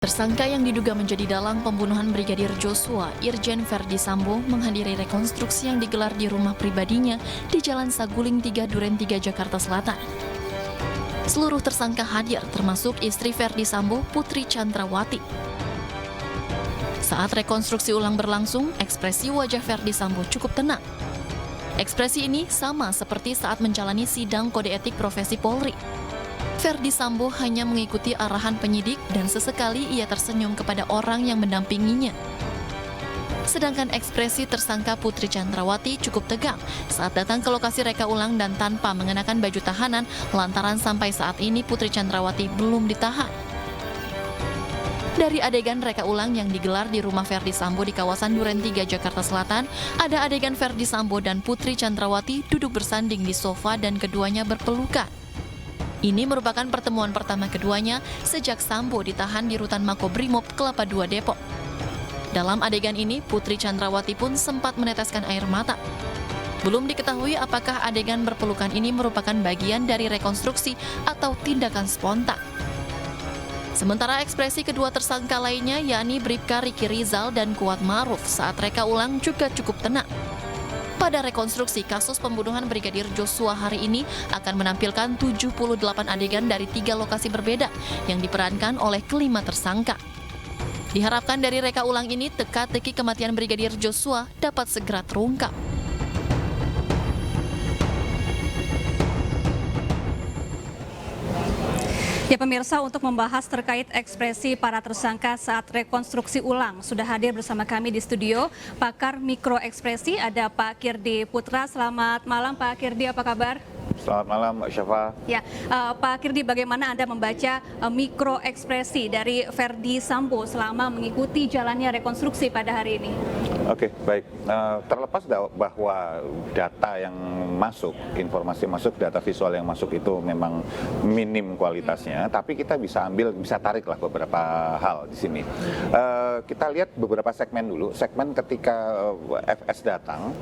Tersangka yang diduga menjadi dalang pembunuhan Brigadir Joshua, Irjen Verdi Sambo, menghadiri rekonstruksi yang digelar di rumah pribadinya di Jalan Saguling 3 Duren 3 Jakarta Selatan. Seluruh tersangka hadir, termasuk istri Verdi Sambo, Putri Chandrawati. Saat rekonstruksi ulang berlangsung, ekspresi wajah Verdi Sambo cukup tenang. Ekspresi ini sama seperti saat menjalani sidang kode etik profesi Polri. Verdi Sambo hanya mengikuti arahan penyidik dan sesekali ia tersenyum kepada orang yang mendampinginya. Sedangkan ekspresi tersangka Putri Chandrawati cukup tegang saat datang ke lokasi reka ulang dan tanpa mengenakan baju tahanan lantaran sampai saat ini Putri Chandrawati belum ditahan. Dari adegan reka ulang yang digelar di rumah Verdi Sambo di kawasan Duren 3 Jakarta Selatan, ada adegan Verdi Sambo dan Putri Chandrawati duduk bersanding di sofa dan keduanya berpelukan. Ini merupakan pertemuan pertama keduanya sejak Sambo ditahan di Rutan Makobrimob Kelapa II Depok. Dalam adegan ini, Putri Chandrawati pun sempat meneteskan air mata. Belum diketahui apakah adegan berpelukan ini merupakan bagian dari rekonstruksi atau tindakan spontan. Sementara ekspresi kedua tersangka lainnya, yakni Bribka Riki Rizal dan Kuat Maruf saat reka ulang juga cukup tenang. Pada rekonstruksi kasus pembunuhan Brigadir Joshua hari ini akan menampilkan 78 adegan dari 3 lokasi berbeda yang diperankan oleh kelima tersangka. Diharapkan dari reka ulang ini teka-teki kematian Brigadir Joshua dapat segera terungkap. Ya pemirsa, untuk membahas terkait ekspresi para tersangka saat rekonstruksi ulang, sudah hadir bersama kami di studio pakar mikroekspresi, ada Pak Kirdi Putra. Selamat malam Pak Kirdi, apa kabar? Selamat malam Mbak Syafa. Ya, Pak Kirdi, bagaimana Anda membaca mikroekspresi dari Verdi Sambo selama mengikuti jalannya rekonstruksi pada hari ini? Oke, baik. Terlepas bahwa data yang masuk, informasi masuk, data visual yang masuk itu memang minim kualitasnya, tapi kita bisa tariklah beberapa hal di sini. Kita lihat beberapa segmen dulu. Segmen ketika FS datang,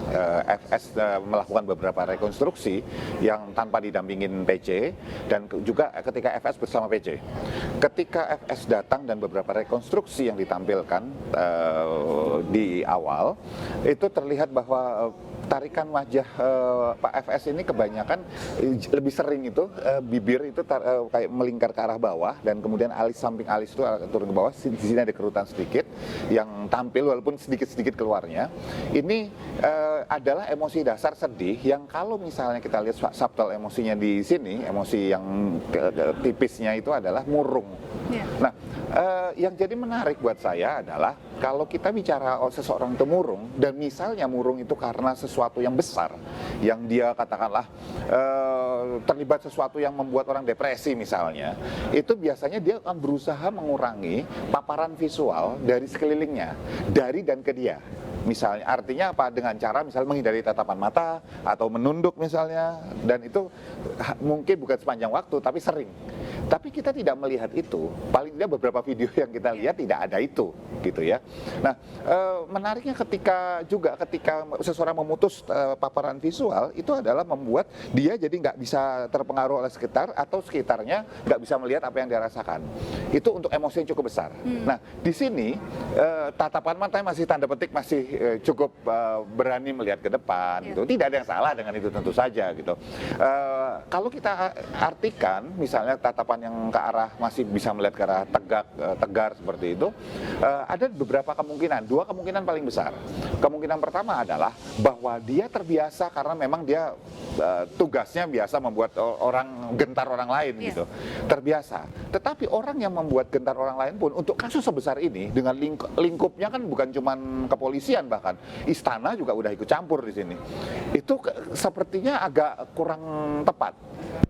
FS melakukan beberapa rekonstruksi yang tanpa didampingin PC, dan juga ketika FS bersama PC. Ketika FS datang dan beberapa rekonstruksi yang ditampilkan di awal, itu terlihat bahwa tarikan wajah Pak FS ini kebanyakan lebih sering itu bibir itu kayak melingkar ke arah bawah, dan kemudian samping alis itu turun ke bawah. Di sini ada kerutan sedikit yang tampil walaupun sedikit-sedikit keluarnya. Ini adalah emosi dasar sedih yang kalau misalnya kita lihat subtle emosinya di sini, emosi yang tipisnya itu adalah murung. Yeah. Nah, yang jadi menarik buat saya adalah kalau kita bicara seseorang itu murung, dan misalnya murung itu karena sesuatu yang besar, yang dia katakanlah terlibat sesuatu yang membuat orang depresi misalnya, itu biasanya dia akan berusaha mengurangi paparan visual dari sekelilingnya, dari dan ke dia. Misalnya, artinya apa? Dengan cara misalnya menghindari tatapan mata atau menunduk misalnya, dan itu mungkin bukan sepanjang waktu, tapi sering. Tapi kita tidak melihat itu. Paling tidak beberapa video yang kita lihat tidak ada itu, gitu ya. Nah, menariknya ketika seseorang memutus paparan visual, itu adalah membuat dia jadi nggak bisa terpengaruh oleh sekitar, atau sekitarnya nggak bisa melihat apa yang dia rasakan. Itu untuk emosi yang cukup besar. Nah, di sini tatapan matanya masih tanda petik masih cukup berani melihat ke depan, gitu. Tidak ada yang salah dengan itu tentu saja, gitu. Kalau kita artikan, misalnya tatapan yang ke arah masih bisa melihat ke arah tegar seperti itu, ada beberapa kemungkinan, 2 kemungkinan paling besar. Kemungkinan pertama adalah bahwa dia terbiasa karena memang dia tugasnya biasa membuat orang gentar orang lain, gitu. Terbiasa. Tetapi orang yang membuat gentar orang lain pun untuk kasus sebesar ini dengan lingkupnya kan bukan cuma kepolisian, bahkan istana juga udah ikut campur di sini. Itu sepertinya agak kurang tepat.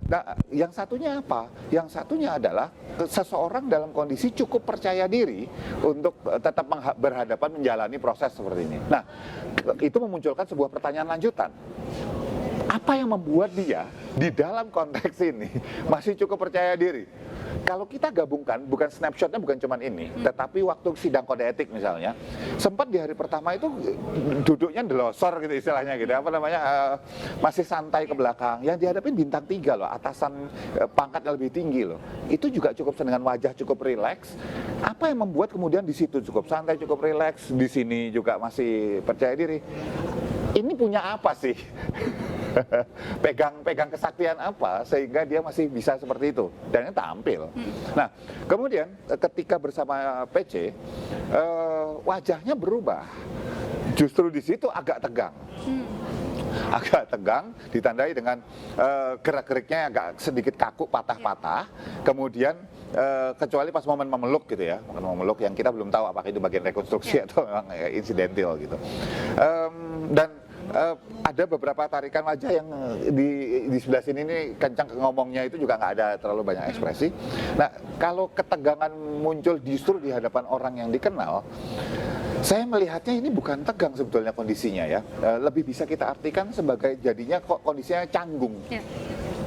Nah, yang satunya apa? Yang satunya adalah seseorang dalam kondisi cukup percaya diri untuk tetap berhadapan menjalani proses seperti ini. Nah, itu memunculkan sebuah pertanyaan lanjutan. Apa yang membuat dia di dalam konteks ini masih cukup percaya diri? kalau kita gabungkan, bukan snapshotnya bukan cuman ini, tetapi waktu sidang kode etik misalnya, sempat di hari pertama itu duduknya delosor gitu istilahnya gitu, apa namanya, masih santai ke belakang. Yang dihadapin bintang 3 loh, atasan pangkat yang lebih tinggi loh. Itu juga cukup dengan wajah cukup rileks. Apa yang membuat kemudian di situ cukup santai, cukup rileks, di sini juga masih percaya diri. Ini punya apa sih? pegang kesaktian apa sehingga dia masih bisa seperti itu dan ini tampil. Nah, kemudian ketika bersama PC, wajahnya berubah. Justru di situ agak tegang. Agak tegang, ditandai dengan gerak-geriknya agak sedikit kaku, patah-patah. Kemudian kecuali pas momen memeluk gitu ya, memeluk yang kita belum tahu apakah itu bagian rekonstruksi atau memang insidental gitu. Dan ada beberapa tarikan wajah yang di sebelah sini ini kencang ngomongnya itu juga nggak ada terlalu banyak ekspresi. Nah, kalau ketegangan muncul justru di hadapan orang yang dikenal, saya melihatnya ini bukan tegang sebetulnya kondisinya ya. Lebih bisa kita artikan sebagai jadinya kok kondisinya canggung. Yeah.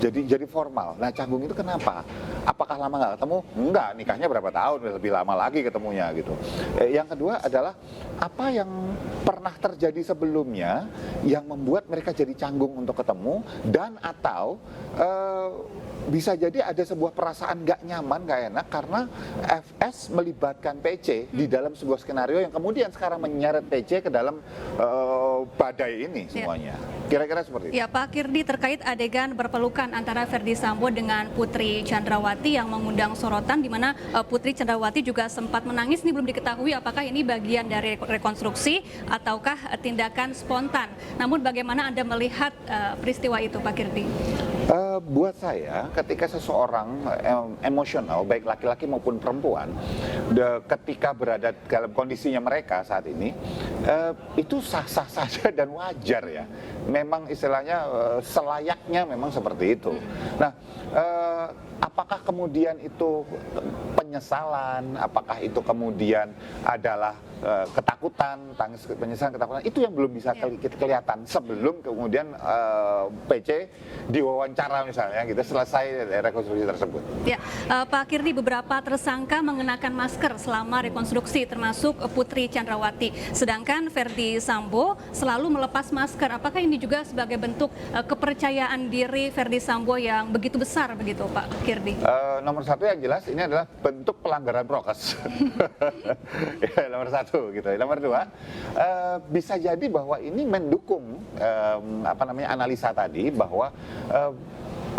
Jadi formal. Nah, canggung itu kenapa? Apakah lama nggak ketemu? Enggak, nikahnya berapa tahun, lebih lama lagi ketemunya gitu. Yang kedua adalah apa yang pernah terjadi sebelumnya yang membuat mereka jadi canggung untuk ketemu dan atau bisa jadi ada sebuah perasaan nggak nyaman, nggak enak karena FS melibatkan PC di dalam sebuah skenario yang kemudian sekarang menyeret PC ke dalam badai ini semuanya. Kira-kira seperti itu. Ya, Pak Kirdi, terkait adegan berpelukan antara Ferdy Sambo dengan Putri Chandrawati yang mengundang sorotan, di mana Putri Chandrawati juga sempat menangis. Ini belum diketahui apakah ini bagian dari rekonstruksi ataukah tindakan spontan. Namun bagaimana Anda melihat peristiwa itu, Pak Kirdi? Buat saya, ketika seseorang emosional, baik laki-laki maupun perempuan, ketika berada dalam kondisinya mereka saat ini, itu sah-sah saja dan wajar ya. Memang istilahnya selayaknya memang seperti itu. Nah, apakah kemudian itu penyesalan, apakah itu kemudian adalah ketakutan, tangis penyesalan, ketakutan, itu yang belum bisa kelihatan sebelum kemudian PC diwawancara misalnya gitu selesai rekonstruksi tersebut. Ya, Pak Kirdi, beberapa tersangka mengenakan masker selama rekonstruksi termasuk Putri Chandrawati, sedangkan Ferdy Sambo selalu melepas masker. Apakah ini juga sebagai bentuk kepercayaan diri Ferdy Sambo yang begitu besar begitu, Pak Kirdi? Nomor satu yang jelas ini adalah bentuk pelanggaran prokes. Ya, nomor satu gitu. Nomor dua, bisa jadi bahwa ini mendukung analisa tadi bahwa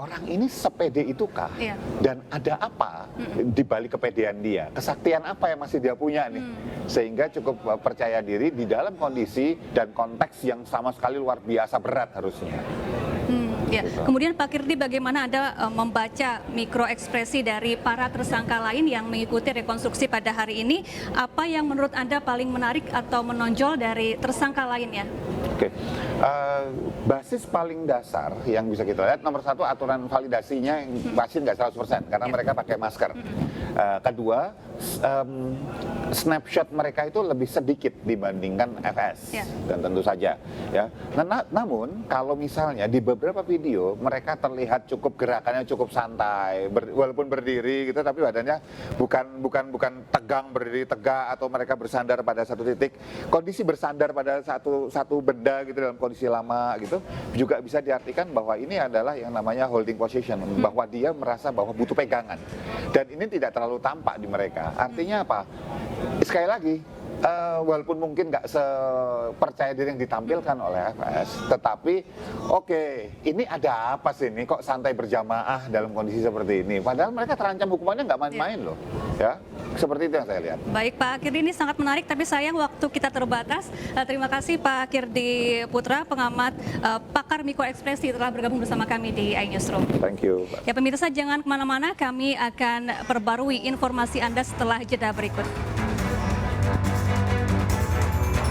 orang ini sepede itukah? Iya. Dan ada apa di balik kepedean dia? Kesaktian apa yang masih dia punya nih? Sehingga cukup percaya diri di dalam kondisi dan konteks yang sama sekali luar biasa berat harusnya. Ya. Kemudian Pak Kirdi, bagaimana Anda membaca mikroekspresi dari para tersangka lain yang mengikuti rekonstruksi pada hari ini? Apa yang menurut Anda paling menarik atau menonjol dari tersangka lainnya? Oke, basis paling dasar yang bisa kita lihat, nomor satu aturan validasinya pasti nggak 100% karena mereka pakai masker. Kedua, snapshot mereka itu lebih sedikit dibandingkan FS, dan tentu saja ya. Namun kalau misalnya di beberapa video mereka terlihat cukup gerakannya cukup santai, walaupun berdiri gitu, tapi badannya bukan tegang, berdiri tegak atau mereka bersandar pada satu titik. Kondisi bersandar pada satu benda gitu dalam kondisi lama gitu juga bisa diartikan bahwa ini adalah yang namanya holding position, bahwa dia merasa bahwa butuh pegangan, dan ini tidak terlalu tampak di mereka. Artinya apa? Sekali lagi, walaupun mungkin nggak sepercaya diri yang ditampilkan oleh FS, tetapi ini ada apa sih ini kok santai berjamaah dalam kondisi seperti ini? Padahal mereka terancam hukumannya nggak main-main loh, ya. Seperti itu yang saya lihat. Baik, Pak Kirdi, ini sangat menarik, tapi sayang waktu kita terbatas. Terima kasih Pak Kirdi Putra, pengamat pakar mikroekspresi, telah bergabung bersama kami di iNewsroom. Thank you. Ya, pemirsa, jangan kemana-mana, kami akan perbarui informasi Anda setelah jeda berikut.